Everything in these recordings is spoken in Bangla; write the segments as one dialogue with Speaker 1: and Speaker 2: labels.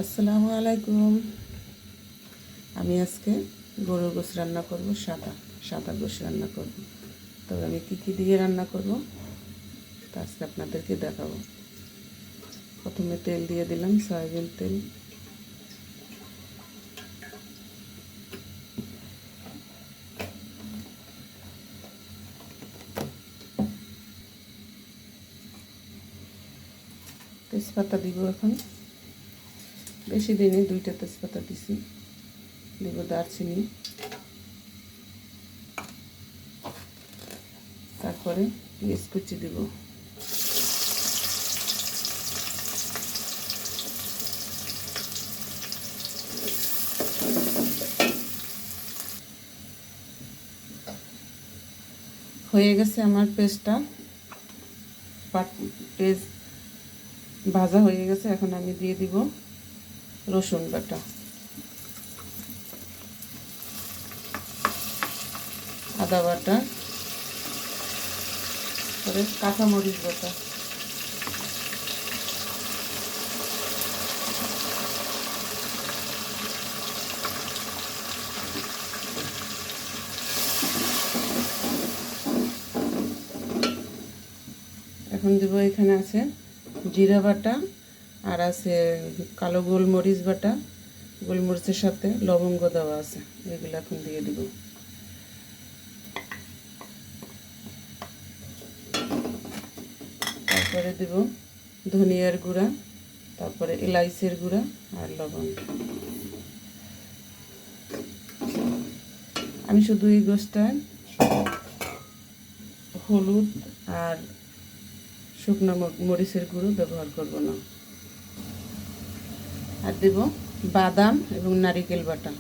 Speaker 1: আসসালামু আলাইকুম। আমি আজকে গরুর গোশ রান্না করব, সাদা সাদা গোশ রান্না করব। তবে আমি কী দিয়ে রান্না করব তা আজকে আপনাদেরকে দেখাবো। প্রথমে তেল দিয়ে দিলাম, সয়াবিন তেল। তেজপাতা দিব এখন, বেশি দিনে 2টা তেজপাতা দিছি। দিব দারচিনি, তারপরে পেঁয়াজ কুচি দিব। হয়ে গেছে আমার পেস্টটা, পেস্ট ভাজা হয়ে গেছে। এখন আমি দিয়ে দিব রসুন বাটা, আদা বাটা, পরে কাঁচামরিচ বাটা। এখন দেব, এখানে আছে জিরা বাটা আর আছে কালো গোলমরিচ বাটা, গোলমরিচের সাথে লবঙ্গ দেওয়া আছে, এগুলো এখন দিয়ে দিব। তারপরে দেব ধনিয়ার গুঁড়া, তারপরে এলাইচের গুঁড়া আর লবণ। আমি শুধু এই গোশটায় হলুদ আর শুকনো মরিচের গুঁড়ো ব্যবহার করব না। আর দেব বাদাম এবং নারিকেল বাটা।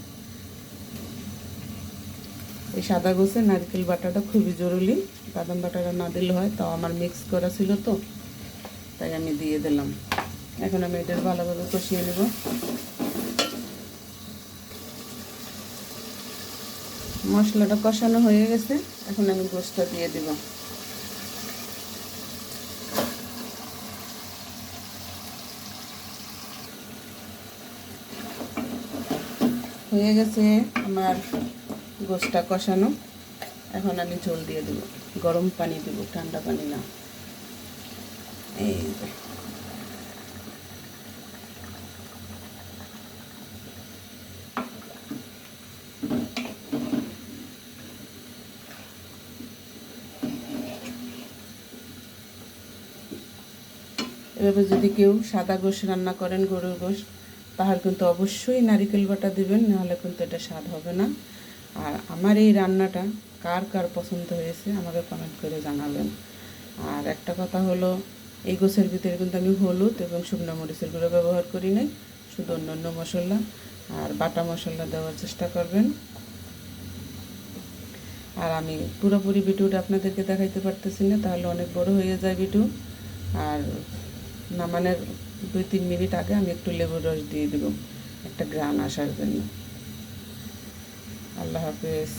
Speaker 1: এই সাদা গোশে নারকেল বাটাটা খুবই জরুরি, বাদাম বাটাটা না দিলে হয়। তাও আমার মিক্স করা ছিল তো, তাই আমি দিয়ে দিলাম। এখন আমি এটা ভালোভাবে কষিয়ে নেব। মশলাটা কষানো হয়ে গেছে, এখন আমি গোশটা দিয়ে দিব। হয়ে গেছে আমার গোশটা কষানো। এখন আমি ঝোল দিয়ে দেব, গরম পানি দেব, ঠান্ডা পানি না। এই এভাবে যদি কেউ সাদা গোশ রান্না করেন, গরুর গোশ, তাহলে কিন্তু অবশ্যই নারিকেল বাটা দেবেন, নাহলে কিন্তু এটা স্বাদ হবে না। আর আমার এই রান্নাটা কার কার পছন্দ হয়েছে আমাকে কমেন্ট করে জানাবেন। আর একটা কথা হলো, এই গোশের ভিতরে কিন্তু আমি হলুদ এবং শুকনো মরিচের গুঁড়ো ব্যবহার করি নাই, শুধু অন্যান্য মশলা আর বাটা মশলা দেওয়ার চেষ্টা করবেন। আর আমি পুরোপুরি ভিডিওটা আপনাদেরকে দেখাইতে পারতেছি না, তাহলে অনেক বড় হয়ে যায় ভিডিও। আর নামানোর 2-3 মিনিট আগে আমি একটু লেবুর রস দিয়ে দেব, একটা গ্রান আসার জন্য। আল্লাহ হাফেজ।